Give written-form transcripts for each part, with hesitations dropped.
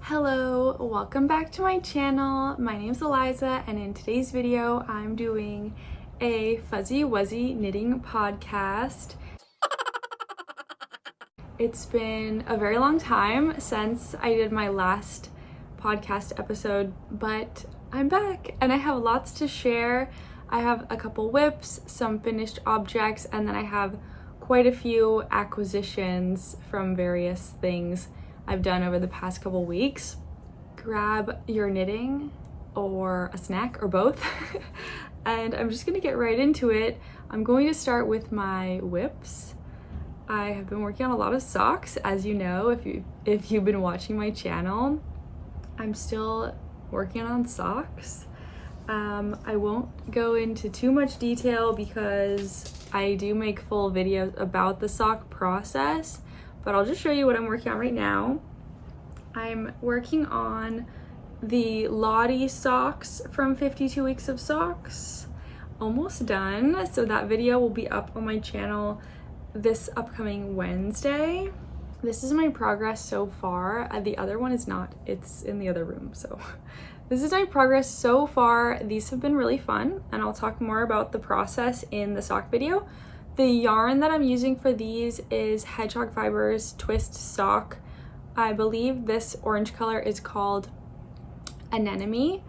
Hello, welcome back to my channel. My name's Eliza, and in today's video I'm doing a Fuzzy Wuzzy knitting podcast. It's been a very long time since I did my last podcast episode, but I'm back and I have lots to share. I have a couple whips, some finished objects, and then I have quite a few acquisitions from various things I've done over the past couple weeks. Grab your knitting or a snack or both and I'm just gonna get right into it. I'm going to start with my whips. I have been working on a lot of socks, as you know, if you've been watching my channel. I'm still working on socks. I won't go into too much detail because I do make full videos about the sock process, but I'll just show you what I'm working on right now. I'm working on the Lottie socks from 52 Weeks of Socks. Almost done, so that video will be up on my channel this upcoming Wednesday. This is my progress so far. The other one is not, it's in the other room, so this is my progress so far. These have been really fun, and I'll talk more about the process in the sock video. The yarn that I'm using for these is Hedgehog Fibers Twist Sock. I believe this orange color is called Anemone.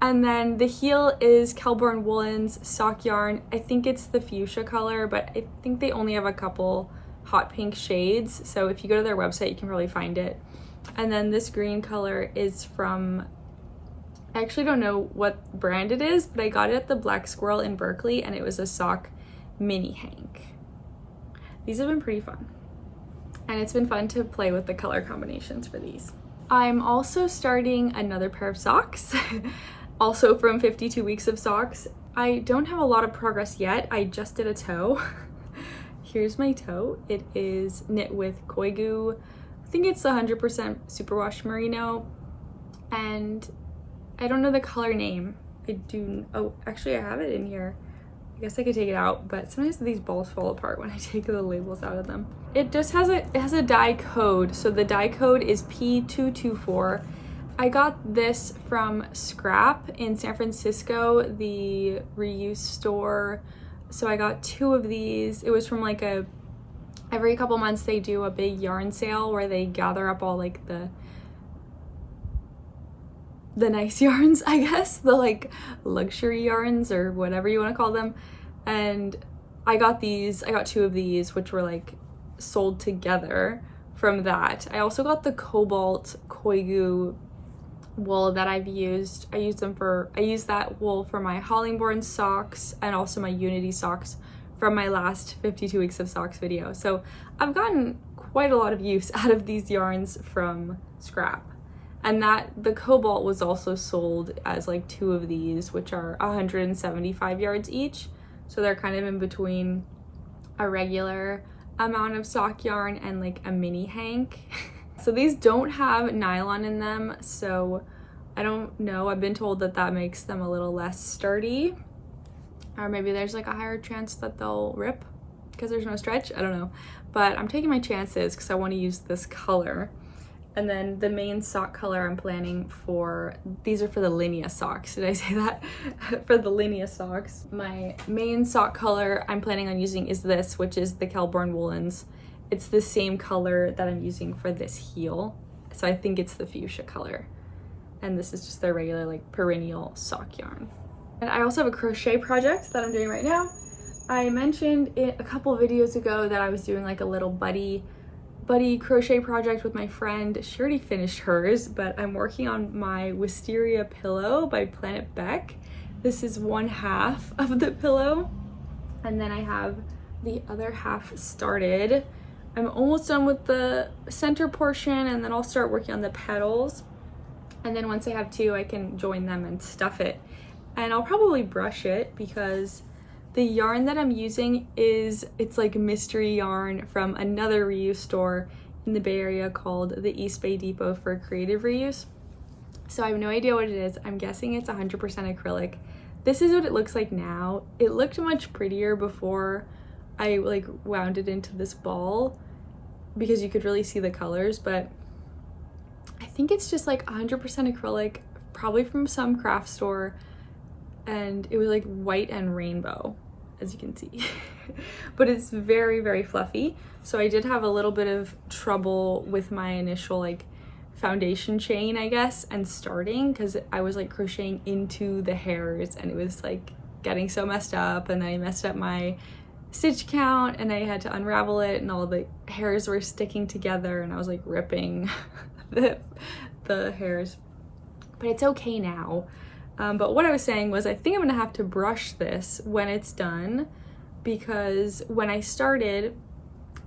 And then the heel is Kelborn Woolens sock yarn. I think it's the fuchsia color, but I think they only have a couple hot pink shades. So if you go to their website, you can probably find it. And then this green color is from, I actually don't know what brand it is, but I got it at the Black Squirrel in Berkeley, and it was a sock mini hank. These have been pretty fun, and it's been fun to play with the color combinations for these. I'm also starting another pair of socks, also from 52 Weeks of Socks. I don't have a lot of progress yet. I just did a toe. Here's my toe. It is knit with Koigu. I think it's 100% superwash merino, and I don't know the color name. Oh, actually I have it in here. I guess I could take it out, but sometimes these balls fall apart when I take the labels out of them. It just has a die code. So the die code is P224. I got this from Scrap in San Francisco, the reuse store. So I got 2 of these. It was from like every couple months they do a big yarn sale where they gather up all like the nice yarns, I guess, the like luxury yarns or whatever you want to call them. And I got 2 of these, which were like sold together from that. I also got the Cobalt Koigu wool that I've used. I use that wool for my Hollingbourne socks and also my Unity socks from my last 52 Weeks of Socks video. So I've gotten quite a lot of use out of these yarns from Scrap. And the Cobalt was also sold as like 2 of these, which are 175 yards each. So they're kind of in between a regular amount of sock yarn and like a mini hank. So these don't have nylon in them, so I don't know. I've been told that makes them a little less sturdy, or maybe there's like a higher chance that they'll rip because there's no stretch. I don't know, but I'm taking my chances because I want to use this color. And then the main sock color I'm planning for, these are for the Linea socks. Did I say that? For the Linea socks. My main sock color I'm planning on using is this, which is the Kelborn Woolens. It's the same color that I'm using for this heel. So I think it's the fuchsia color. And this is just their regular like perennial sock yarn. And I also have a crochet project that I'm doing right now. I mentioned it a couple videos ago that I was doing like a little buddy crochet project with my friend. She already finished hers, but I'm working on my wisteria pillow by Planet Beck. This is 1/2 of the pillow, and then I have the other half started. I'm almost done with the center portion, and then I'll start working on the petals, and then once I have 2 I can join them and stuff it. And I'll probably brush it because the yarn that I'm using it's like mystery yarn from another reuse store in the Bay Area called the East Bay Depot for Creative Reuse. So I have no idea what it is. I'm guessing it's 100% acrylic. This is what it looks like now. It looked much prettier before I like wound it into this ball because you could really see the colors, but think it's just like 100% acrylic, probably from some craft store, and it was like white and rainbow, as you can see. But it's very, very fluffy. So I did have a little bit of trouble with my initial like foundation chain, I guess, and starting, because I was like crocheting into the hairs and it was like getting so messed up, and then I messed up my stitch count and I had to unravel it and all the hairs were sticking together and I was like ripping the hairs, but it's okay now. But what I was saying was I think I'm gonna have to brush this when it's done, because when I started,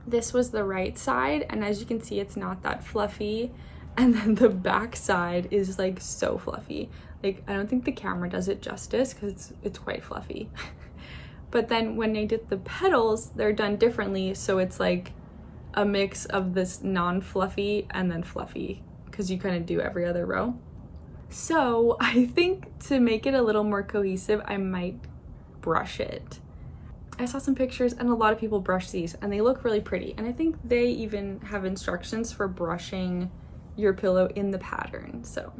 this was the right side, and as you can see, it's not that fluffy, and then the back side is like so fluffy. Like, I don't think the camera does it justice because it's quite fluffy. But then when I did the petals, they're done differently, so it's like a mix of this non-fluffy and then fluffy, because you kind of do every other row. So I think to make it a little more cohesive, I might brush it. I saw some pictures and a lot of people brush these and they look really pretty, and I think they even have instructions for brushing your pillow in the pattern, so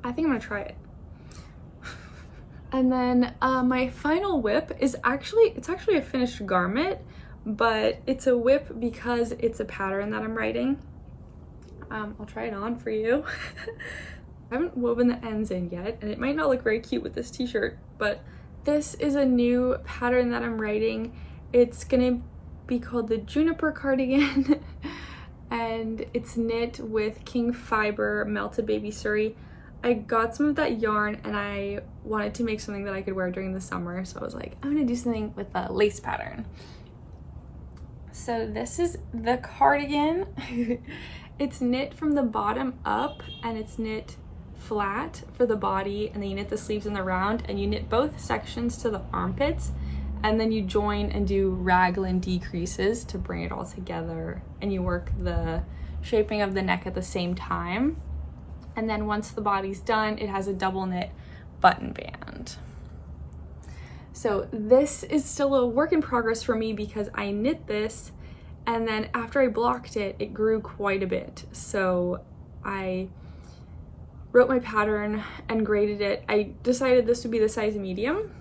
I think I'm gonna try it. And then my final whip is actually a finished garment, but it's a whip because it's a pattern that I'm writing. I'll try it on for you. I haven't woven the ends in yet, and it might not look very cute with this t-shirt, but this is a new pattern that I'm writing. It's gonna be called the Juniper cardigan, and it's knit with King Fiber Melted Baby Suri. I got some of that yarn and I wanted to make something that I could wear during the summer, so I was like, I'm gonna do something with a lace pattern. So this is the cardigan. It's knit from the bottom up, and it's knit flat for the body, and then you knit the sleeves in the round, and you knit both sections to the armpits, and then you join and do raglan decreases to bring it all together, and you work the shaping of the neck at the same time. And then once the body's done, it has a double knit button band. So this is still a work in progress for me because I knit this, and then after I blocked it, it grew quite a bit. So I wrote my pattern and graded it. I decided this would be the size medium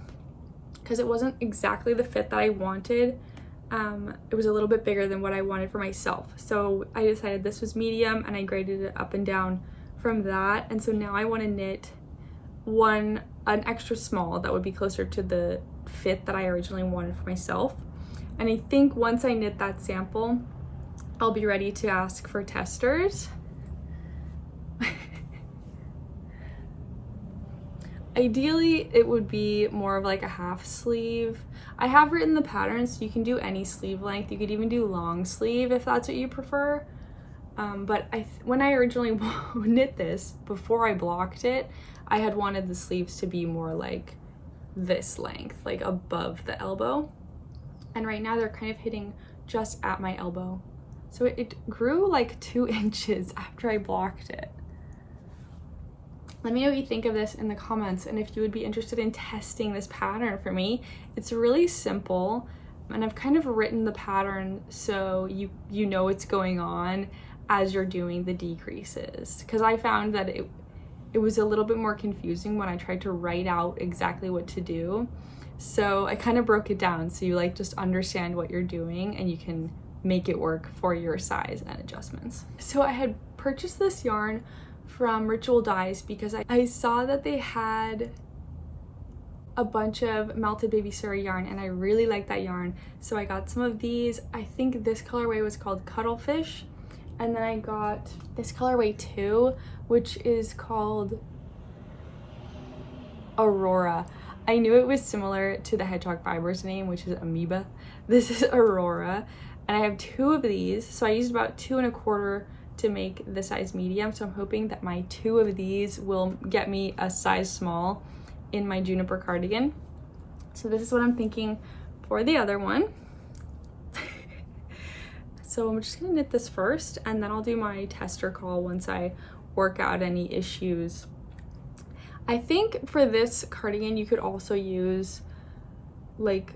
because it wasn't exactly the fit that I wanted. It was a little bit bigger than what I wanted for myself. So I decided this was medium, and I graded it up and down from that. And so now I want to knit an extra small that would be closer to the fit that I originally wanted for myself. And I think once I knit that sample, I'll be ready to ask for testers. Ideally, it would be more of like a half sleeve. I have written the pattern, so you can do any sleeve length. You could even do long sleeve if that's what you prefer. But when I originally knit this, before I blocked it, I had wanted the sleeves to be more like this length, like above the elbow. And right now they're kind of hitting just at my elbow. So it grew like 2 inches after I blocked it. Let me know what you think of this in the comments, and if you would be interested in testing this pattern for me. It's really simple, and I've kind of written the pattern so you know what's going on as you're doing the decreases, because I found that it was a little bit more confusing when I tried to write out exactly what to do. So I kind of broke it down so you like just understand what you're doing and you can make it work for your size and adjustments. So I had purchased this yarn from Ritual Dyes because I saw that they had a bunch of Melted Baby Suri yarn, and I really like that yarn. So I got some of these. I think this colorway was called Cuttlefish, and then I got this colorway too, which is called Aurora. I knew it was similar to the Hedgehog Fibers name, which is Amoeba. This is Aurora, and I have 2 of these. So I used about 2 1/4 to make the size medium. So I'm hoping that my 2 of these will get me a size small in my Juniper cardigan. So this is what I'm thinking for the other one. So I'm just gonna knit this first, and then I'll do my tester call once I work out any issues. I think for this cardigan, you could also use, like,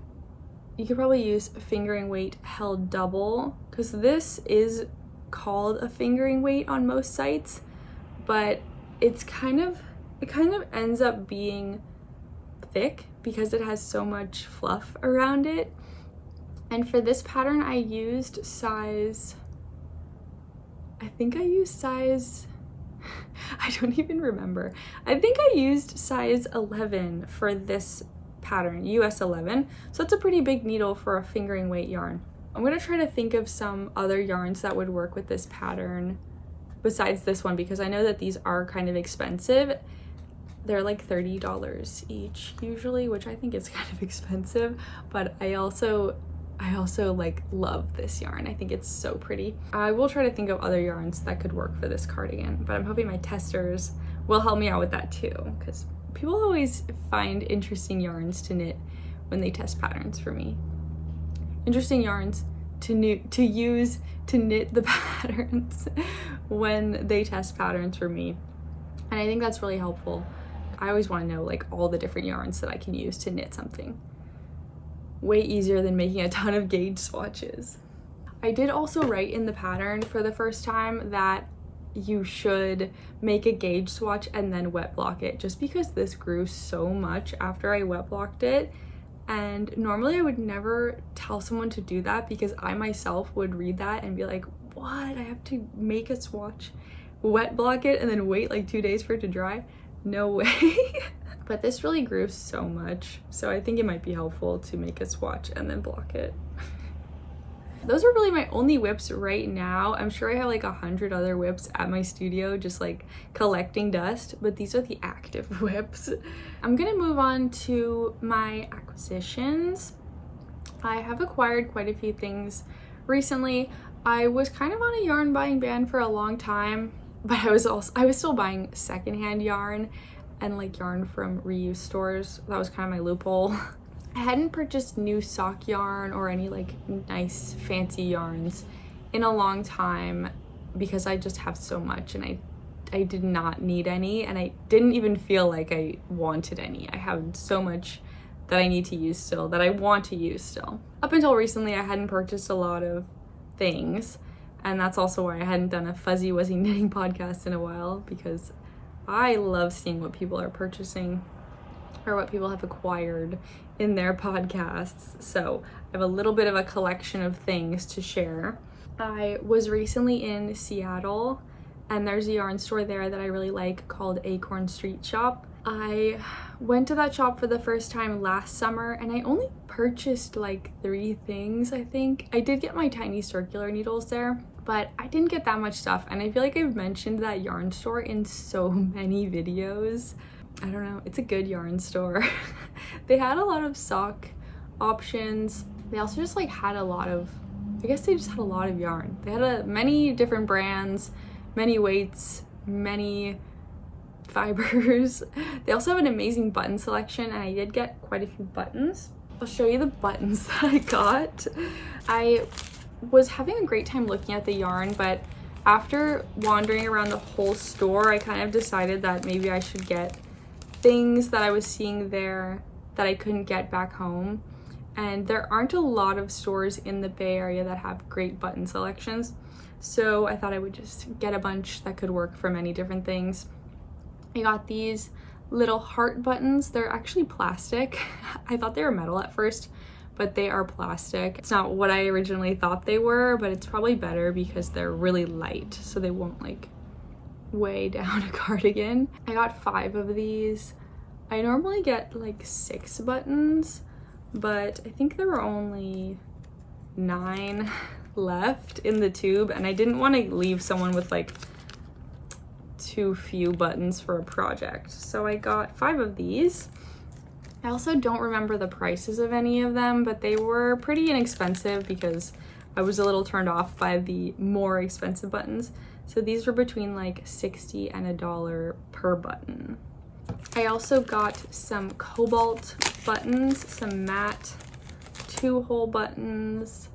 you could probably use fingering weight held double, because this is called a fingering weight on most sites, but it kind of ends up being thick because it has so much fluff around it. And for this pattern I used size, I don't even remember. I think I used size 11 for this pattern, US 11. So it's a pretty big needle for a fingering weight yarn. I'm gonna try to think of some other yarns that would work with this pattern besides this one, because I know that these are kind of expensive. They're like $30 each usually, which I think is kind of expensive, but I also like love this yarn. I think it's so pretty. I will try to think of other yarns that could work for this cardigan, but I'm hoping my testers will help me out with that too, because people always find interesting yarns to knit when they test patterns for me. Interesting yarns to use to knit the patterns when they test patterns for me. And I think that's really helpful. I always want to know like all the different yarns that I can use to knit something. Way easier than making a ton of gauge swatches. I did also write in the pattern for the first time that you should make a gauge swatch and then wet block it, just because this grew so much after I wet blocked it. And normally I would never tell someone to do that because I myself would read that and be like, what? I have to make a swatch, wet block it, and then wait like 2 days for it to dry? No way. But this really grew so much, so I think it might be helpful to make a swatch and then block it. Those are really my only whips right now. I'm sure I have like 100 other whips at my studio just like collecting dust, but these are the active whips. I'm gonna move on to my acquisitions. I have acquired quite a few things recently. I was kind of on a yarn buying ban for a long time, but I was still buying secondhand yarn and like yarn from reuse stores. That was kind of my loophole. I hadn't purchased new sock yarn or any like nice fancy yarns in a long time because I just have so much, and I did not need any, and I didn't even feel like I wanted any. I have so much that I need to use still, that I want to use still. Up until recently I hadn't purchased a lot of things, and that's also why I hadn't done a Fuzzy Wuzzy knitting podcast in a while, because I love seeing what people are purchasing or what people have acquired in their podcasts. So I have a little bit of a collection of things to share. I was recently in Seattle, and there's a yarn store there that I really like called Acorn Street Shop. I went to that shop for the first time last summer, and I only purchased like 3 things, I think. I did get my tiny circular needles there, but I didn't get that much stuff, and I feel like I've mentioned that yarn store in so many videos. I don't know, it's a good yarn store. They had a lot of sock options. They also just like had a lot of, I guess they just had a lot of yarn. They had many different brands, many weights, many fibers. They also have an amazing button selection, and I did get quite a few buttons. I'll show you the buttons that I got. I was having a great time looking at the yarn, but after wandering around the whole store, I kind of decided that maybe I should get things that I was seeing there that I couldn't get back home. And there aren't a lot of stores in the Bay Area that have great button selections, so I thought I would just get a bunch that could work for many different things. I got these little heart buttons. They're actually plastic. I thought they were metal at first, but they are plastic. It's not what I originally thought they were, but it's probably better because they're really light, so they won't like weigh down a cardigan. I got 5 of these. I normally get like 6 buttons, but I think there were only 9 left in the tube, and I didn't want to leave someone with like too few buttons for a project, so I got 5 of these. I also don't remember the prices of any of them, but they were pretty inexpensive because I was a little turned off by the more expensive buttons. So these were between like $60 and $1 per button. I also got some cobalt buttons, some matte 2-hole buttons.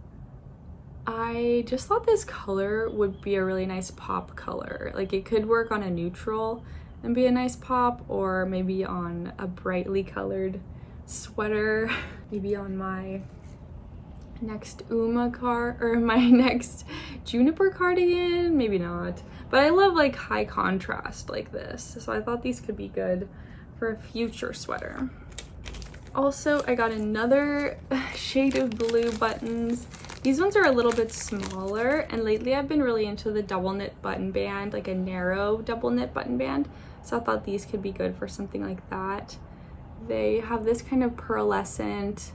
I just thought this color would be a really nice pop color. Like it could work on a neutral and be a nice pop, or maybe on a brightly colored sweater, maybe on my next my next Juniper cardigan, maybe not, but I love like high contrast like this, so I thought these could be good for a future sweater. Also, I got another shade of blue buttons. These ones are a little bit smaller, and lately I've been really into the double knit button band, like a narrow double knit button band, so I thought these could be good for something like that. They have this kind of pearlescent,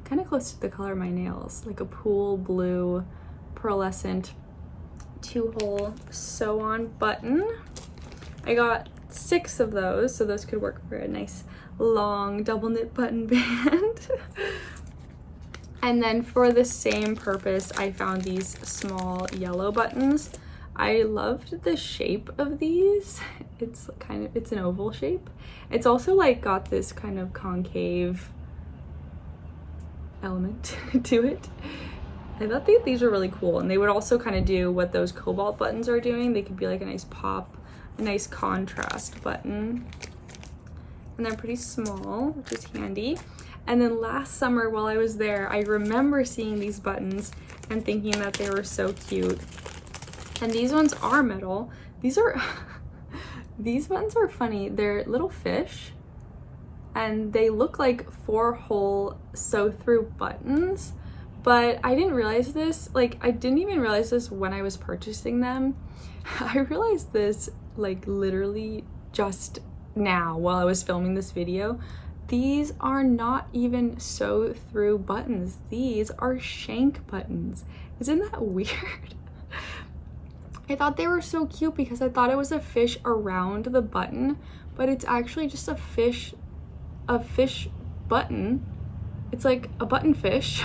kind of close to the color of my nails, like a pool blue pearlescent 2-hole sew-on button. I got 6 of those, so those could work for a nice long double knit button band. And then for the same purpose, I found these small yellow buttons. I loved the shape of these. It's an oval shape. It's also like got this kind of concave element to it. I thought these were really cool, and they would also kind of do what those cobalt buttons are doing. They could be like a nice pop, a nice contrast button. And they're pretty small, which is handy. And then last summer while I was there, I remember seeing these buttons and thinking that they were so cute. And these ones are metal. These buttons are funny. They're little fish, and they look like 4-hole sew-through buttons, but I didn't realize this. Like, I didn't even realize this when I was purchasing them. I realized this like literally just now while I was filming this video. These are not even sew through buttons. These are shank buttons. Isn't that weird? I thought they were so cute because I thought it was a fish around the button, but it's actually just a fish button. It's like a button fish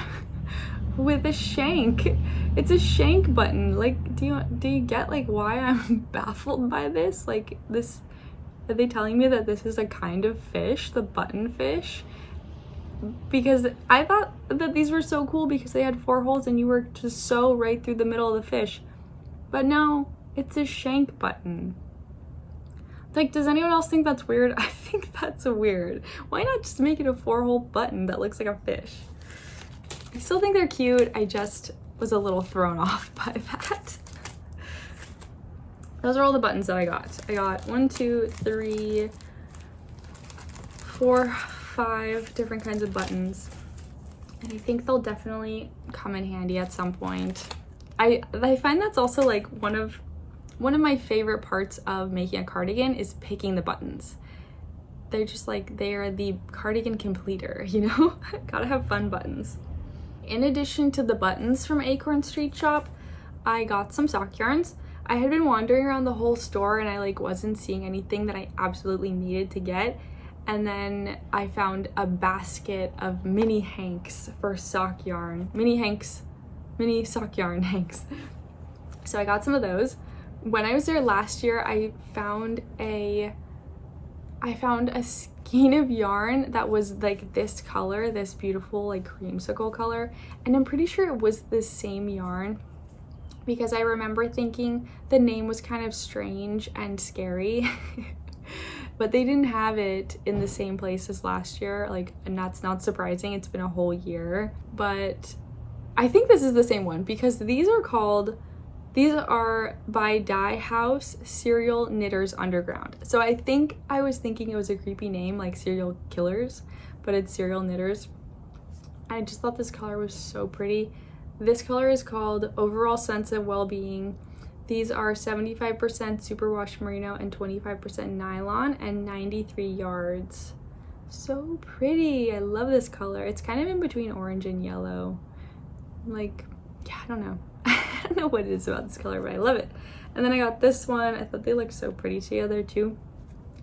with a shank. It's a shank button. Like, do you get like why I'm baffled by this? Like, this, are they telling me that this is a kind of fish, the button fish? Because I thought that these were so cool because they had 4 holes and you were to sew right through the middle of the fish. But no, it's a shank button. Like, does anyone else think that's weird? I think that's weird. Why not just make it a 4-hole button that looks like a fish? I still think they're cute. I just was a little thrown off by that. Those are all the buttons that I got. I got 1, 2, 3, 4, 5 different kinds of buttons. And I think they'll definitely come in handy at some point. I find that's also like one of my favorite parts of making a cardigan is picking the buttons. They're just like, they are the cardigan completer, you know? Gotta have fun buttons. In addition to the buttons from Acorn Street Shop, I got some sock yarns. I had been wandering around the whole store and I like wasn't seeing anything that I absolutely needed to get. And then I found a basket of mini hanks for sock yarn. Mini sock yarn hanks. So I got some of those. When I was there last year, I found a skein of yarn that was like this color, this beautiful like creamsicle color, and I'm pretty sure it was the same yarn because I remember thinking the name was kind of strange and scary. But they didn't have it in the same place as last year, like, and that's not surprising. It's been a whole year, but I think this is the same one because these are by Dye House Serial Knitters Underground. So I think I was thinking it was a creepy name like serial killers, but it's serial knitters. I just thought this color was so pretty. This color is called Overall Sense of Wellbeing. These are 75% superwash merino and 25% nylon and 93 yards. So pretty. I love this color. It's kind of in between orange and yellow. Like, yeah, I don't know. I don't know what it is about this color, but I love it. And then I got this one. I thought they looked so pretty together too.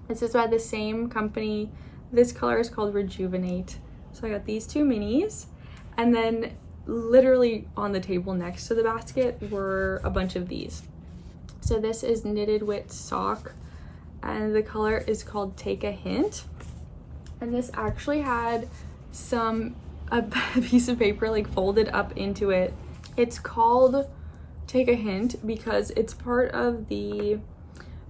This is by the same company. This color is called Rejuvenate. So I got these 2 minis, and then literally on the table next to the basket were a bunch of these. So this is Knitted Wit Sock, and the color is called Take a Hint. And this actually had a piece of paper like folded up into it. It's called Take a Hint because it's part of the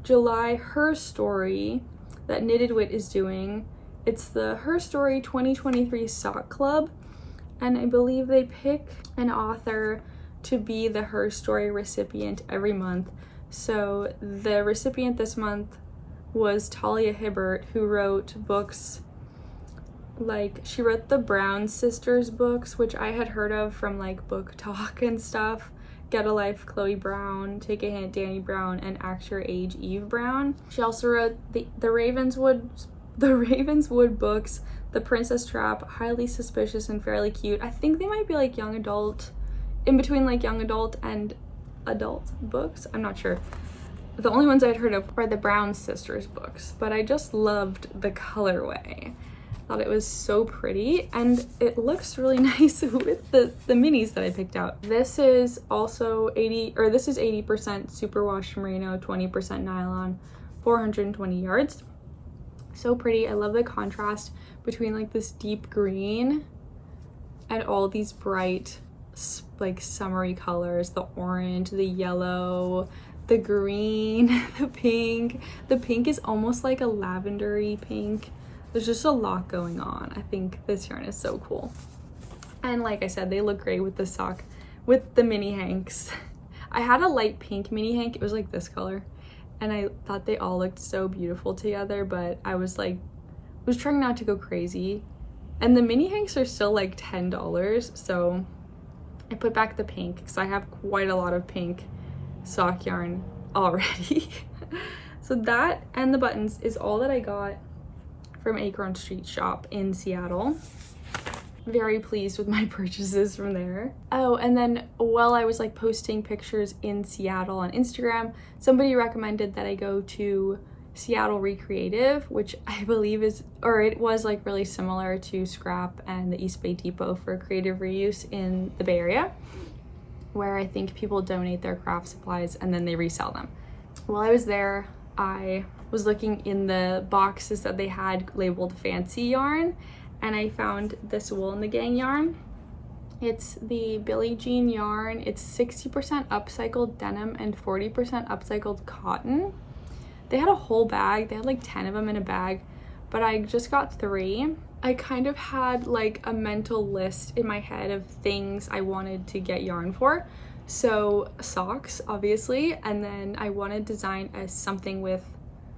July Her Story that Knitted Wit is doing. It's the Her Story 2023 Sock Club, and I believe they pick an author to be the Her Story recipient every month. So the recipient this month was Talia Hibbert, who wrote books like, she wrote the Brown Sisters books, which I had heard of from like Book Talk and stuff. Get a Life, Chloe Brown, Take a Hint, Danny Brown, and Act Your Age, Eve Brown. She also wrote the Ravenswood books, The Princess Trap, Highly Suspicious, and Fairly Cute. I think they might be like young adult, in between like young adult and adult books. I'm not sure. The only ones I'd heard of were the Brown Sisters books, but I just loved the colorway. Thought it was so pretty, and it looks really nice with the minis that I picked out. This is also 80% superwash merino, 20% nylon, 420 yards. So pretty. I love the contrast between like this deep green and all these bright like summery colors, the orange, the yellow, the green, the pink. The pink is almost like a lavendery pink. There's just a lot going on. I think this yarn is so cool. And like I said, they look great with the sock, with the mini hanks. I had a light pink mini hank. It was like this color. And I thought they all looked so beautiful together, but I was trying not to go crazy. And the mini hanks are still like $10. So I put back the pink because I have quite a lot of pink sock yarn already. So that and the buttons is all that I got from Acorn Street Shop in Seattle. Very pleased with my purchases from there. Oh, and then while I was like posting pictures in Seattle on Instagram, somebody recommended that I go to Seattle Recreative, which I believe it was like really similar to Scrap and the East Bay Depot for creative reuse in the Bay Area, where I think people donate their craft supplies and then they resell them. While I was there, I was looking in the boxes that they had labeled fancy yarn, and I found this Wool and the Gang yarn. It's the Billie Jean yarn. It's 60% upcycled denim and 40% upcycled cotton. They had a whole bag. They had like 10 of them in a bag, but I just got 3. I kind of had like a mental list in my head of things I wanted to get yarn for. So socks, obviously, and then I wanted to design as something with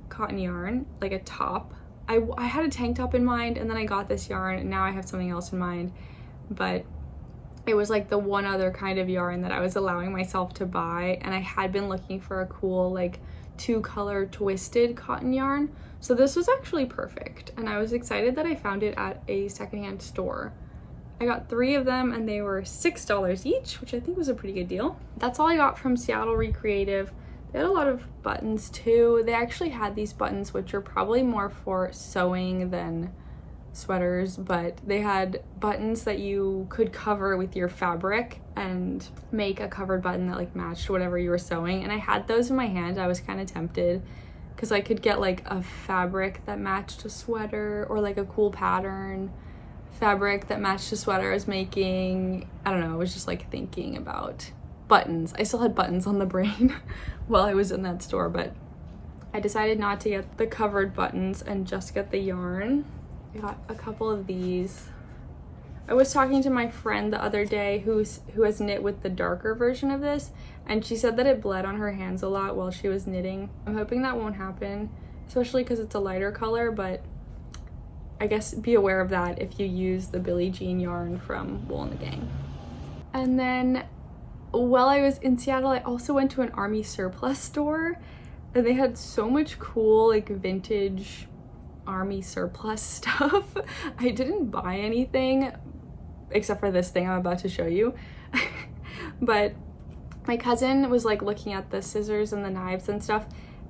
cotton yarn, like a top. I had a tank top in mind, and then I got this yarn, and now I have something else in mind, but it was like the one other kind of yarn that I was allowing myself to buy, and I had been looking for a cool like 2-color twisted cotton yarn. So this was actually perfect, and I was excited that I found it at a secondhand store. I got 3 of them and they were $6 each, which I think was a pretty good deal. That's all I got from Seattle Recreative. They had a lot of buttons too. They actually had these buttons which are probably more for sewing than sweaters, but they had buttons that you could cover with your fabric and make a covered button that like matched whatever you were sewing. And I had those in my hand. I was kind of tempted because I could get like a fabric that matched a sweater, or like a cool pattern fabric that matched the sweater I was making. I don't know, I was just like thinking about buttons. I still had buttons on the brain while I was in that store, but I decided not to get the covered buttons and just get the yarn. I got a couple of these. I was talking to my friend the other day who has knit with the darker version of this, and she said that it bled on her hands a lot while she was knitting. I'm hoping that won't happen, especially because it's a lighter color, but I guess be aware of that if you use the Billie Jean yarn from Wool and the Gang. And then while I was in Seattle, I also went to an army surplus store, and they had so much cool like vintage army surplus stuff. I didn't buy anything except for this thing I'm about to show you. But my cousin was like looking at the scissors and the knives and stuff,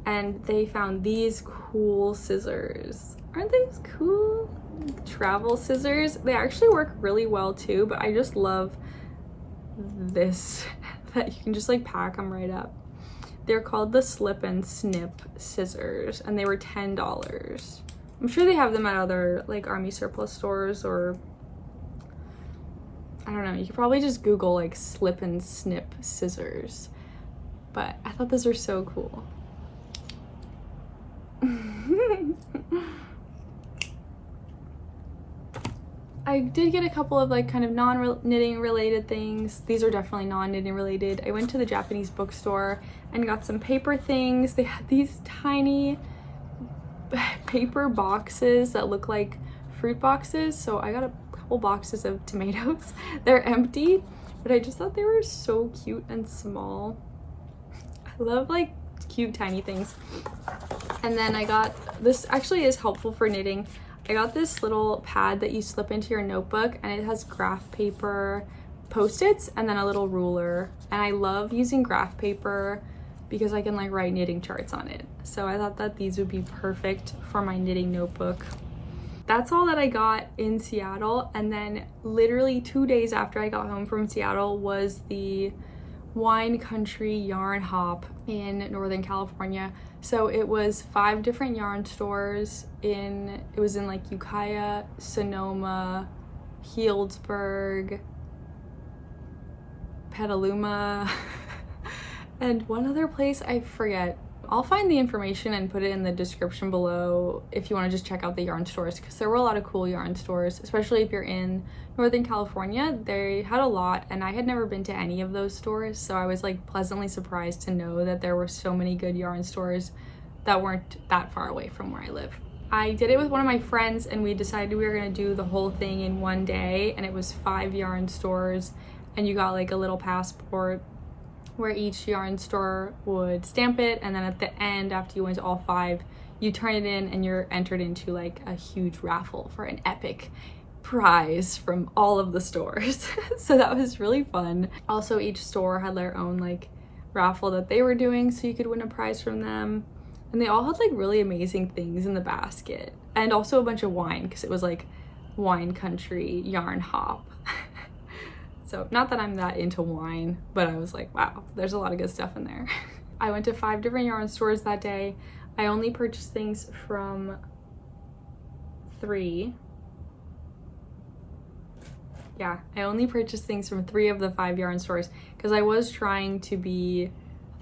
and they found these cool scissors. Aren't these cool? Travel scissors. They actually work really well too, but I just love this that you can just like pack them right up. They're called the Slip and Snip scissors, and they were $10. I'm sure they have them at other like army surplus stores, or I don't know, you could probably just Google like Slip and Snip scissors. But I thought those were so cool. I I did get a couple of like kind of non-knitting related things. These are definitely non-knitting related. I went to the Japanese bookstore and got some paper things. They had these tiny paper boxes that look like fruit boxes. So I got a couple boxes of tomatoes. They're empty, but I just thought they were so cute and small. I love like cute tiny things. And then I got, this actually is helpful for knitting. I got this little pad that you slip into your notebook, and it has graph paper, Post-its, and then a little ruler. And I love using graph paper because I can like write knitting charts on it. So I thought that these would be perfect for my knitting notebook. That's all that I got in Seattle. And then literally 2 days after I got home from Seattle was the Wine Country Yarn Hop in Northern California. So it was 5 different yarn stores it was in like Ukiah, Sonoma, Healdsburg, Petaluma, and one other place I forget. I'll find the information and put it in the description below if you want to just check out the yarn stores, because there were a lot of cool yarn stores, especially if you're in Northern California. They had a lot, and I had never been to any of those stores, so I was like pleasantly surprised to know that there were so many good yarn stores that weren't that far away from where I live. I did it with one of my friends, and we decided we were going to do the whole thing in one day, and it was 5 yarn stores, and you got like a little passport where each yarn store would stamp it, and then at the end, after you went to all 5, you turn it in and you're entered into like a huge raffle for an epic prize from all of the stores. So that was really fun. Also, each store had their own like raffle that they were doing, so you could win a prize from them. And they all had like really amazing things in the basket, and also a bunch of wine, because it was like Wine Country Yarn Hop. So not that I'm that into wine, but I was like, wow, there's a lot of good stuff in there. I went to 5 different yarn stores that day. I only purchased things from 3. Yeah, I only purchased things from 3 of the 5 yarn stores, because I was trying to be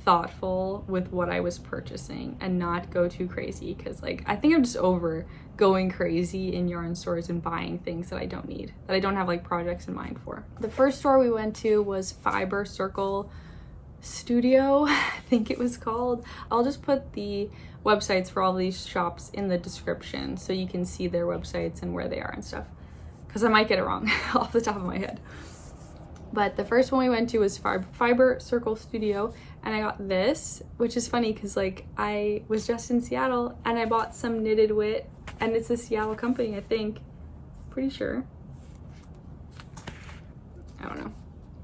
thoughtful with what I was purchasing and not go too crazy, because like I think I'm just over going crazy in yarn stores and buying things that I don't need, that I don't have like projects in mind for. The first store we went to was Fiber Circle Studio, I think it was called. I'll just put the websites for all these shops in the description so you can see their websites and where they are and stuff, because I might get it wrong off the top of my head. But the first one we went to was Fiber Circle Studio, and I got this, which is funny because like I was just in Seattle and I bought some knitted wit, and it's a Seattle company, I think. Pretty sure. I don't know.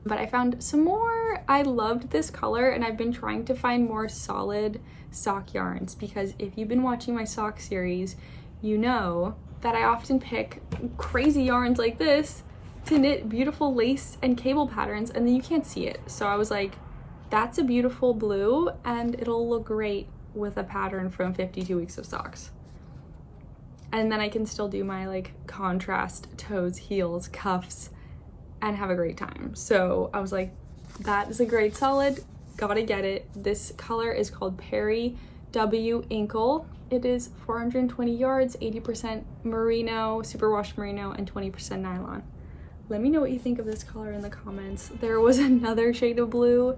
But I found some more. I loved this color, and I've been trying to find more solid sock yarns, because if you've been watching my sock series, you know that I often pick crazy yarns like this to knit beautiful lace and cable patterns, and then you can't see it. So I was like, that's a beautiful blue, and it'll look great with a pattern from 52 Weeks of Socks. And then I can still do my like contrast toes, heels, cuffs, and have a great time. So I was like, that is a great solid, gotta get it. This color is called Perry W Inkle. It is 420 yards, 80% merino, superwash merino, and 20% nylon. Let me know what you think of this color in the comments. There was another shade of blue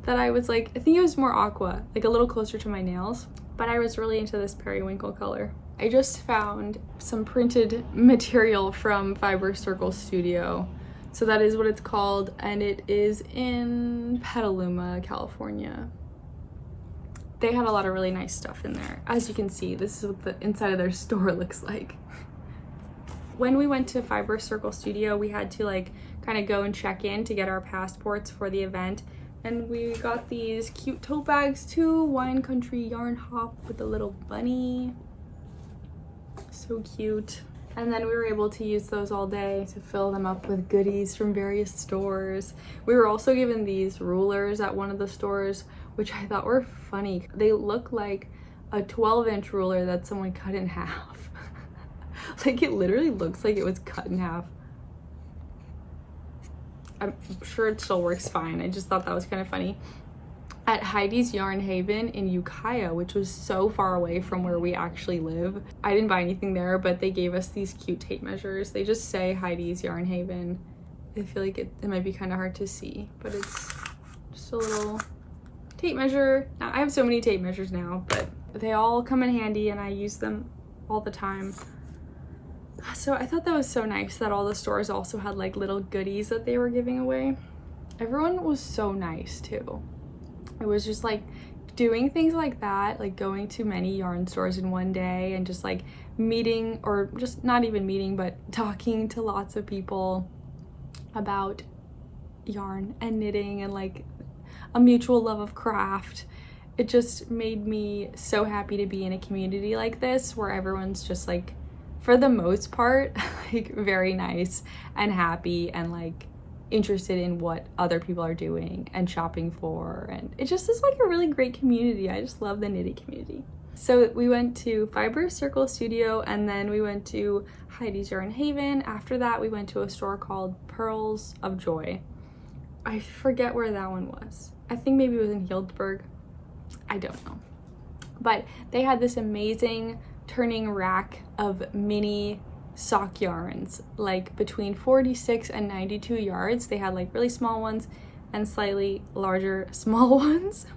that I was like, I think it was more aqua, like a little closer to my nails, but I was really into this periwinkle color. I just found some printed material from Fiber Circle Studio. So that is what it's called, and it is in Petaluma, California. They had a lot of really nice stuff in there. As you can see, this is what the inside of their store looks like. When we went to Fiber Circle Studio, we had to like kind of go and check in to get our passports for the event. And we got these cute tote bags too, Wine Country Yarn Hop with a little bunny. So cute. And then we were able to use those all day to fill them up with goodies from various stores. We were also given these rulers at one of the stores, which I thought were funny. They look like a 12-inch ruler that someone cut in half. Like it literally looks like it was cut in half. I'm sure it still works fine. I just thought that was kind of funny. at Heidi's Yarn Haven in Ukiah, which was so far away from where we actually live. I didn't buy anything there, but they gave us these cute tape measures. They just say Heidi's Yarn Haven. I feel like it might be kind of hard to see, but it's just a little tape measure. Now, I have so many tape measures now, but they all come in handy and I use them all the time. So I thought that was so nice that all the stores also had like little goodies that they were giving away. Everyone was so nice too. It was just like doing things like that, like going to many yarn stores in one day and just like meeting, or just not even meeting, but talking to lots of people about yarn and knitting and like a mutual love of craft. It just made me so happy to be in a community like this where everyone's just like, for the most part, like very nice and happy and like interested in what other people are doing and shopping for, and it just is like a really great community. I just love the knitting community. So we went to Fiber Circle Studio and then we went to Heidi's Yarn Haven. After that we went to a store called Pearls of Joy. I forget where that one was. I think maybe it was in Healdsburg. I don't know. But they had this amazing turning rack of mini sock yarns, like between 46 and 92 yards. They had like really small ones and slightly larger small ones,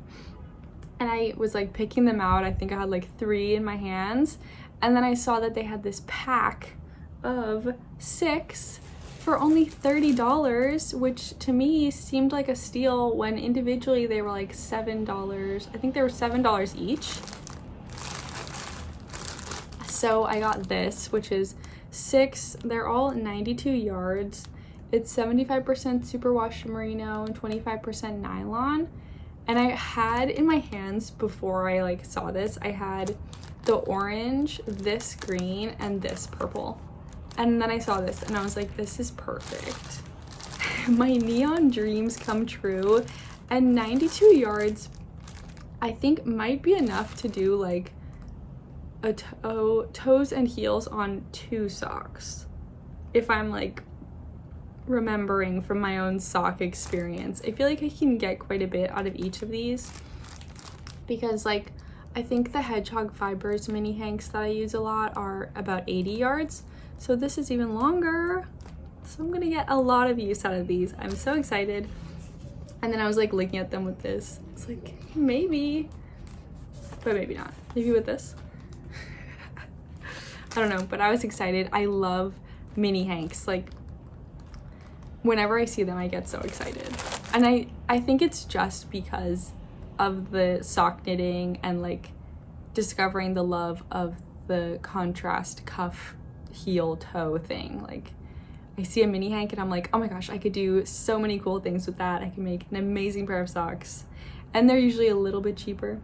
and I was like picking them out. I think I had like 3 in my hands, and then I saw that they had this pack of 6 for only $30, which to me seemed like a steal when individually they were like $7. I think they were $7 each. So I got this, which is 6, they're all 92 yards. It's 75% superwash merino and 25% nylon. And I had in my hands, before I like saw this, I had the orange, this green, and this purple. And then I saw this and I was like, this is perfect. My neon dreams come true. And 92 yards, I think might be enough to do like a toes and heels on 2 socks, if I'm like remembering from my own sock experience. I feel like I can get quite a bit out of each of these, because like I think the Hedgehog Fibers mini hanks that I use a lot are about 80 yards, so this is even longer, so I'm gonna get a lot of use out of these. I'm so excited. And then I was like looking at them with this, it's like maybe, but maybe not, maybe with this. I don't know, but I was excited. I love mini hanks. Like whenever I see them, I get so excited. And I think it's just because of the sock knitting and like discovering the love of the contrast cuff heel toe thing. Like I see a mini hank and I'm like, oh my gosh, I could do so many cool things with that. I can make an amazing pair of socks. And they're usually a little bit cheaper.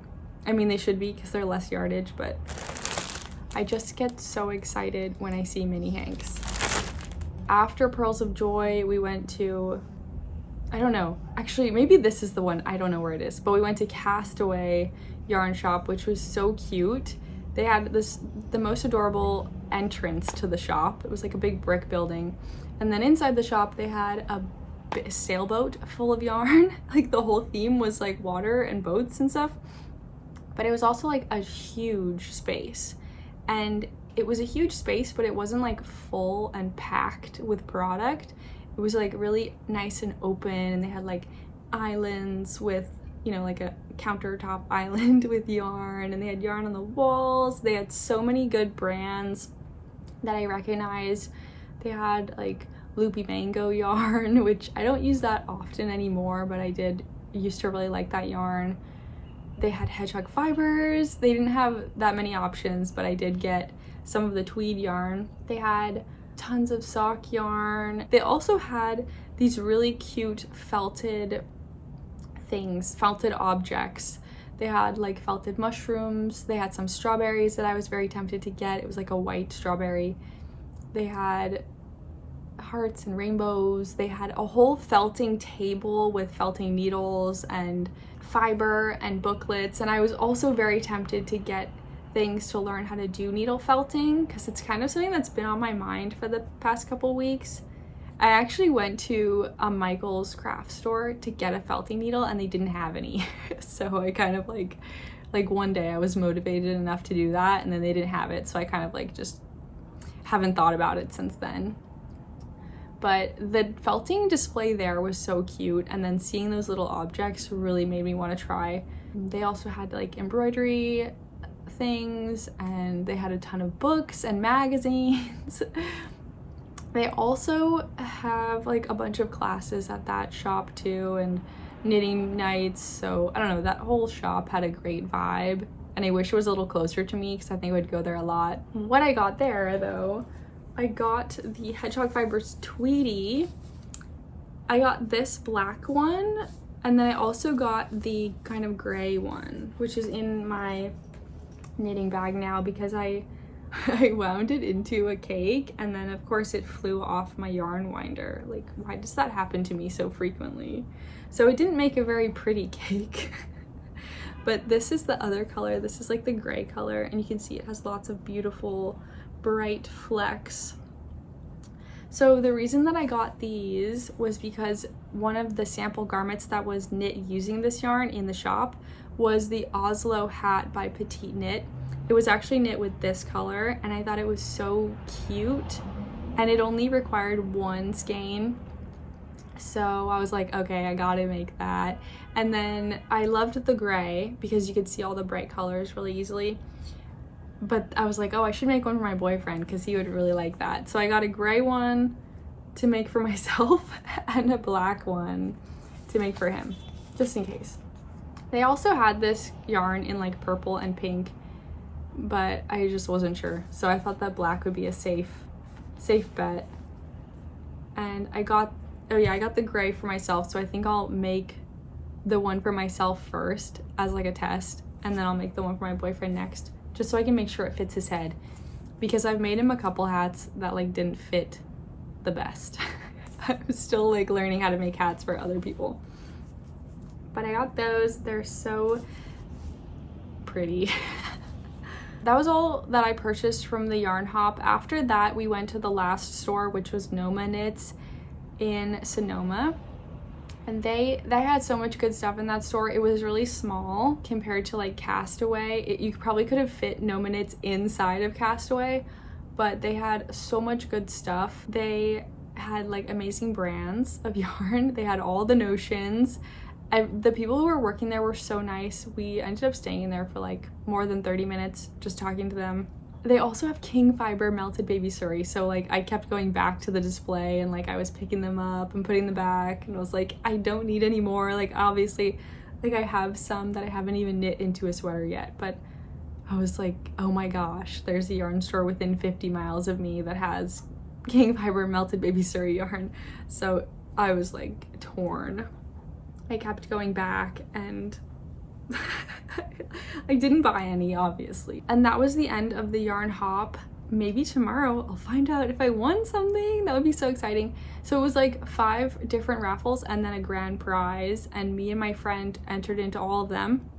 I mean, they should be because they're less yardage, but I just get so excited when I see mini hanks. After Pearls of Joy, we went to, I don't know, actually maybe this is the one, I don't know where it is, but we went to Castaway Yarn Shop, which was so cute. They had the most adorable entrance to the shop. It was like a big brick building, and then inside the shop they had a sailboat full of yarn. Like the whole theme was like water and boats and stuff, but it was also like a huge space. And it was a huge space, but it wasn't like full and packed with product. It was like really nice and open, and they had like islands with, you know, like a countertop island with yarn, and they had yarn on the walls. They had so many good brands that I recognize. They had like Loopy Mango yarn, which I don't use that often anymore, but I used to really like that yarn. They had Hedgehog Fibers. They didn't have that many options, but I did get some of the tweed yarn. They had tons of sock yarn. They also had these really cute felted things, felted objects. They had like felted mushrooms. They had some strawberries that I was very tempted to get. It was like a white strawberry. They had hearts and rainbows. They had a whole felting table with felting needles and fiber and booklets, and I was also very tempted to get things to learn how to do needle felting, because it's kind of something that's been on my mind for the past couple weeks, I actually went to a Michael's craft store to get a felting needle and they didn't have any. So I kind of like one day I was motivated enough to do that and then they didn't have it. So I kind of like just haven't thought about it since then. But the felting display there was so cute, and then seeing those little objects really made me want to try. They also had like embroidery things, and they had a ton of books and magazines. They also have like a bunch of classes at that shop too, and knitting nights. So I don't know, that whole shop had a great vibe, and I wish it was a little closer to me because I think I would go there a lot. What I got there though, I got the Hedgehog Fibers Tweety. I got this black one, and then I also got the kind of gray one, which is in my knitting bag now because I wound it into a cake, and then of course it flew off my yarn winder. Like, why does that happen to me so frequently? So it didn't make a very pretty cake. But this is the other color. This is like the gray color, and you can see it has lots of beautiful bright flecks. So the reason that I got these was because one of the sample garments that was knit using this yarn in the shop was the Oslo hat by Petite Knit. It was actually knit with this color, and I thought it was so cute, and it only required one skein. So I was like, okay, I gotta make that. And then I loved the gray because you could see all the bright colors really easily. But I was like, oh, I should make one for my boyfriend because he would really like that. So I got a gray one to make for myself and a black one to make for him, just in case. They also had this yarn in like purple and pink, but I just wasn't sure. So I thought that black would be a safe bet. And I got the gray for myself. So I think I'll make the one for myself first as like a test, and then I'll make the one for my boyfriend next, just so I can make sure it fits his head, because I've made him a couple hats that like didn't fit the best. I'm still like learning how to make hats for other people. But I got those. They're so pretty. That was all that I purchased from the yarn hop. After that, we went to the last store, which was Noma Knits in Sonoma. And they had so much good stuff in that store. It was really small compared to like Castaway. You probably could have fit Noma Knits inside of Castaway, but they had so much good stuff. They had like amazing brands of yarn. They had all the notions. The people who were working there were so nice. We ended up staying in there for like more than 30 minutes just talking to them. They also have king fiber melted baby suri, so like I kept going back to the display and like I was picking them up and putting them back, and I was like, I don't need any more. Like obviously like I have some that I haven't even knit into a sweater yet, but I was like, oh my gosh, there's a yarn store within 50 miles of me that has king fiber melted baby suri yarn. So I was like torn. I kept going back and I didn't buy any, obviously. And that was the end of the yarn hop. Maybe tomorrow I'll find out if I won something. That would be so exciting. So it was like 5 different raffles and then a grand prize, and me and my friend entered into all of them.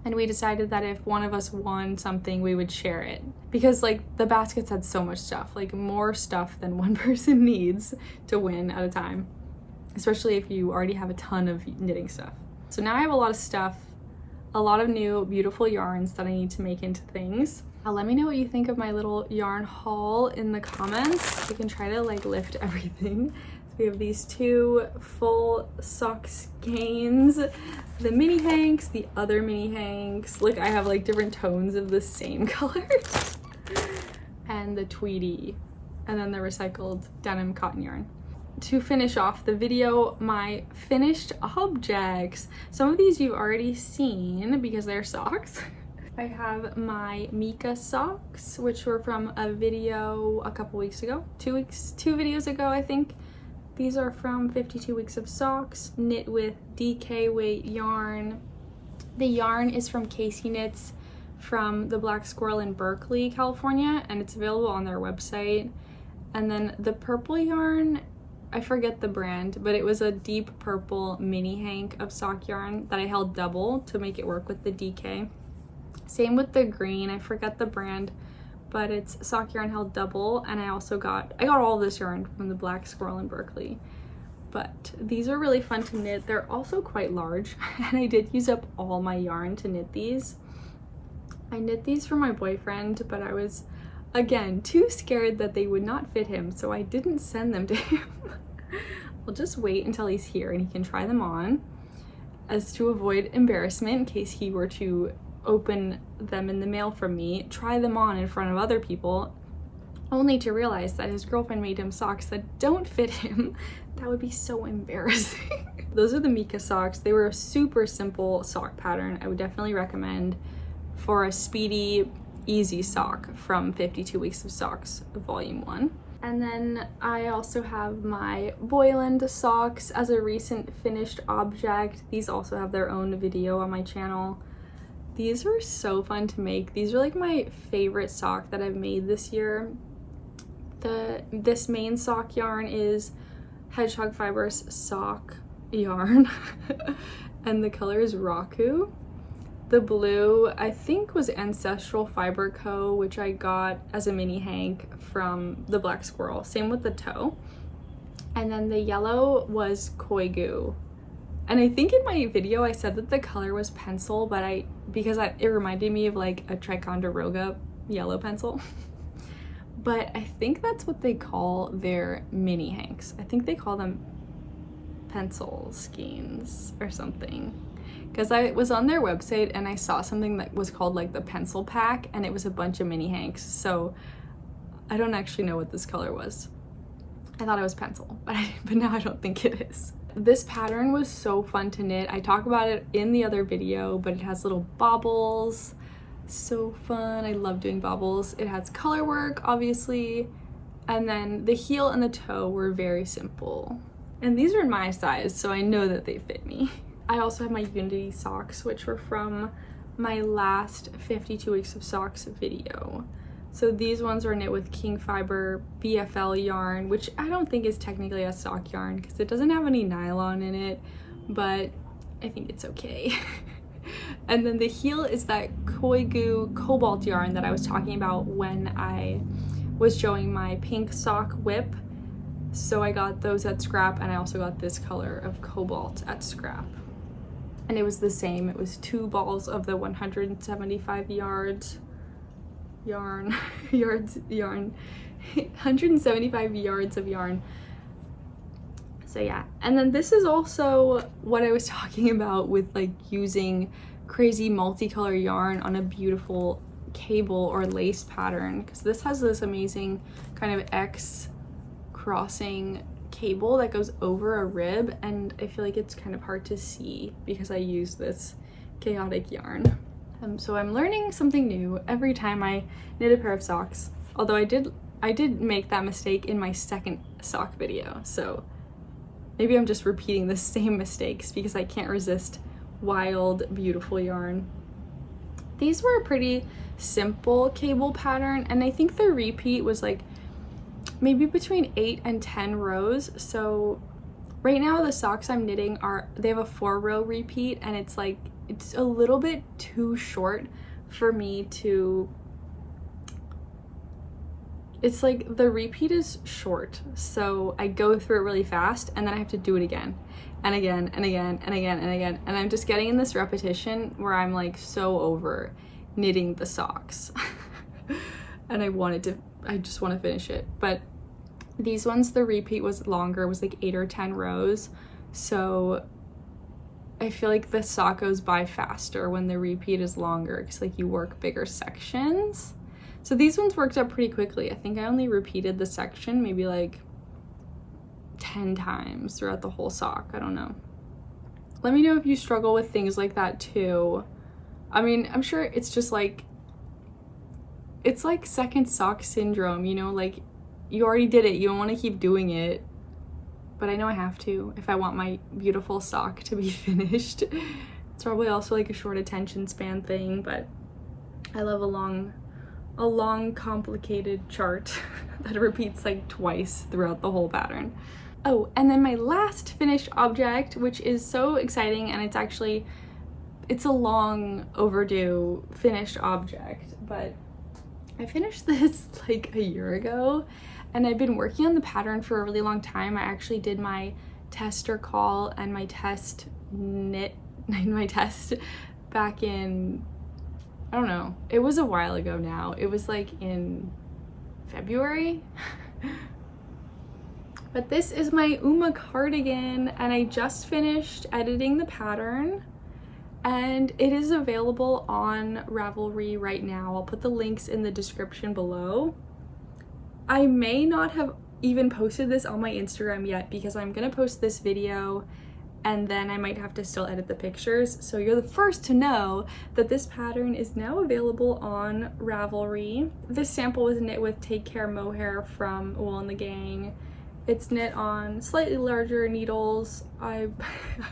And we decided that if one of us won something, we would share it, because like the baskets had so much stuff, like more stuff than one person needs to win at a time, especially if you already have a ton of knitting stuff. So now I have a lot of stuff, a lot of new beautiful yarns that I need to make into things. Let me know what you think of my little yarn haul in the comments. We can try to like lift everything. So we have these 2 full sock skeins, the mini hanks, the other mini hanks. Look, I have like different tones of the same colors. And the Tweety, and then the recycled denim cotton yarn. To finish off the video, my finished objects. Some of these you've already seen because they're socks. I have my Mika socks, which were from a video a couple weeks ago, 2 videos ago, I think. These are from 52 Weeks of Socks, knit with DK weight yarn. The yarn is from Casey Knits from the Black Squirrel in Berkeley, California, and it's available on their website. And then the purple yarn, I forget the brand, but it was a deep purple mini hank of sock yarn that I held double to make it work with the DK. Same with the green, I forget the brand, but it's sock yarn held double, and I got all this yarn from the Black Squirrel in Berkeley. But these are really fun to knit. They're also quite large, and I did use up all my yarn to knit these. I knit these for my boyfriend, but I was, again, too scared that they would not fit him, so I didn't send them to him. We'll just wait until he's here and he can try them on, as to avoid embarrassment in case he were to open them in the mail from me, try them on in front of other people, only to realize that his girlfriend made him socks that don't fit him. That would be so embarrassing. Those are the Mika socks. They were a super simple sock pattern. I would definitely recommend for a speedy, easy sock from 52 Weeks of Socks, Volume 1. And then I also have my Boyland socks as a recent finished object. These also have their own video on my channel. These were so fun to make. These are like my favorite sock that I've made this year. This main sock yarn is Hedgehog Fibers sock yarn and the color is Raku. The blue, I think, was Ancestral Fiber Co., which I got as a mini hank from the Black Squirrel. Same with the toe. And then the yellow was Koigu. And I think in my video I said that the color was pencil, but it reminded me of like a Ticonderoga yellow pencil. But I think that's what they call their mini hanks. I think they call them pencil skeins or something. Because I was on their website and I saw something that was called like the pencil pack, and it was a bunch of mini hanks. So I don't actually know what this color was. I thought it was pencil, but now I don't think it is. This pattern was so fun to knit. I talk about it in the other video, but it has little baubles. So fun. I love doing baubles. It has color work, obviously. And then the heel and the toe were very simple. And these are my size, so I know that they fit me. I also have my Unity socks, which were from my last 52 Weeks of Socks video. So these ones are knit with King Fiber BFL yarn, which I don't think is technically a sock yarn because it doesn't have any nylon in it, but I think it's okay. And then the heel is that Koigu Cobalt yarn that I was talking about when I was showing my pink sock whip. So I got those at Scrap, and I also got this color of Cobalt at Scrap. And it was the same. It was 2 balls of the 175 yards yarn, 175 yards of yarn. So yeah, and then this is also what I was talking about with like using crazy multicolor yarn on a beautiful cable or lace pattern, because this has this amazing kind of X crossing cable that goes over a rib, and I feel like it's kind of hard to see because I use this chaotic yarn. So I'm learning something new every time I knit a pair of socks, although I did make that mistake in my second sock video, so maybe I'm just repeating the same mistakes because I can't resist wild, beautiful yarn. These were a pretty simple cable pattern, and I think the repeat was like maybe between 8 and 10 rows. So right now the socks I'm knitting they have a 4-row repeat, and it's a little bit too short for me to, it's like the repeat is short, so I go through it really fast and then I have to do it again and again and again and again and again, and I'm just getting in this repetition where I'm like so over knitting the socks and I just want to finish it. But these ones, the repeat was longer, it was like 8 or 10 rows, so I feel like the sock goes by faster when the repeat is longer because like you work bigger sections. So these ones worked out pretty quickly. I think I only repeated the section maybe like 10 times throughout the whole sock. I don't know. Let me know if you struggle with things like that too. I mean, I'm sure it's just like, it's like second sock syndrome, you know, like you already did it, you don't want to keep doing it, but I know I have to if I want my beautiful sock to be finished. It's probably also like a short attention span thing, but I love a long complicated chart that repeats like twice throughout the whole pattern. Oh, and then my last finished object, which is so exciting, and it's a long overdue finished object, but I finished this like a year ago, and I've been working on the pattern for a really long time. I actually did my tester call and my test back in, I don't know, it was a while ago now. It was like in February. But this is my Uma cardigan, and I just finished editing the pattern, and it is available on Ravelry right now. I'll put the links in the description below. I may not have even posted this on my Instagram yet because I'm gonna post this video and then I might have to still edit the pictures. So you're the first to know that this pattern is now available on Ravelry. This sample was knit with Take Care Mohair from Wool and the Gang. It's knit on slightly larger needles. I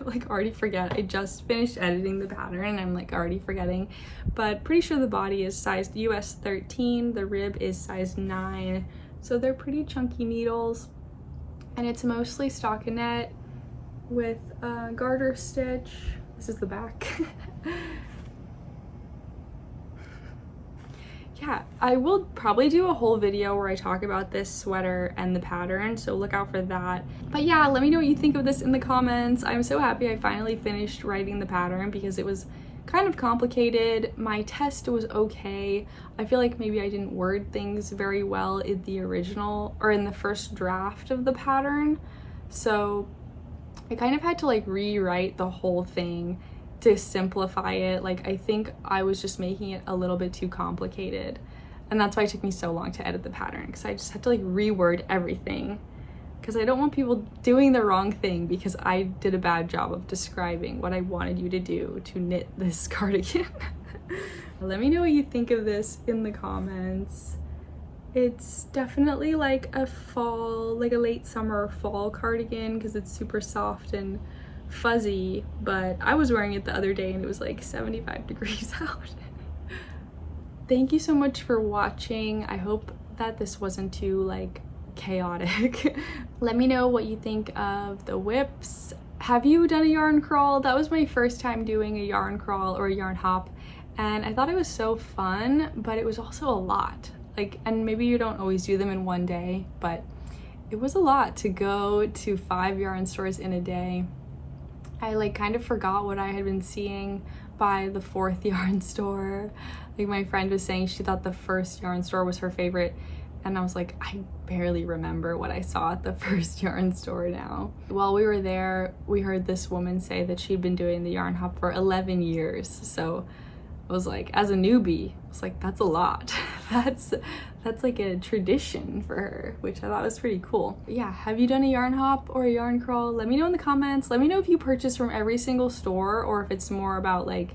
like already forget. I just finished editing the pattern and I'm like already forgetting, but pretty sure the body is sized US 13, the rib is size 9. So they're pretty chunky needles, and it's mostly stockinette with a garter stitch. This is the back. Yeah, I will probably do a whole video where I talk about this sweater and the pattern, so look out for that. But yeah, let me know what you think of this in the comments. I'm so happy I finally finished writing the pattern because it was kind of complicated. My test was okay. I feel like maybe I didn't word things very well in the original or in the first draft of the pattern, so I kind of had to like rewrite the whole thing to simplify it. Like, I think I was just making it a little bit too complicated, and that's why it took me so long to edit the pattern, because I just had to like reword everything because I don't want people doing the wrong thing because I did a bad job of describing what I wanted you to do to knit this cardigan. Let me know what you think of this in the comments. It's definitely like a fall, like a late summer fall cardigan because it's super soft and fuzzy, but I was wearing it the other day and it was like 75 degrees out. Thank you so much for watching. I hope that this wasn't too like chaotic. Let me know what you think of the whips. Have you done a yarn crawl? That was my first time doing a yarn crawl or a yarn hop, and I thought it was so fun, but it was also a lot. Like, and maybe you don't always do them in one day, but it was a lot to go to 5 yarn stores in a day. I like kind of forgot what I had been seeing by the 4th yarn store. Like, my friend was saying she thought the 1st yarn store was her favorite, and I was like, I barely remember what I saw at the 1st yarn store now. While we were there, we heard this woman say that she'd been doing the yarn hop for 11 years. So I was like, as a newbie, I was like, that's a lot. That's like a tradition for her, which I thought was pretty cool. But yeah, have you done a yarn hop or a yarn crawl? Let me know in the comments. Let me know if you purchase from every single store or if it's more about like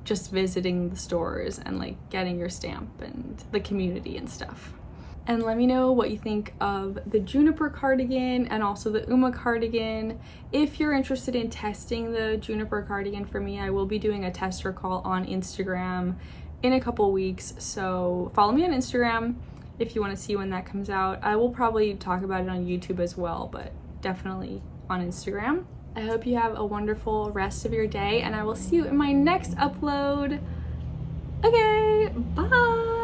just visiting the stores and like getting your stamp and the community and stuff. And let me know what you think of the Juniper cardigan and also the Uma cardigan. If you're interested in testing the Juniper cardigan for me, I will be doing a tester call on Instagram in a couple weeks. So follow me on Instagram if you want to see when that comes out. I will probably talk about it on YouTube as well, but definitely on Instagram. I hope you have a wonderful rest of your day, and I will see you in my next upload. Okay, bye!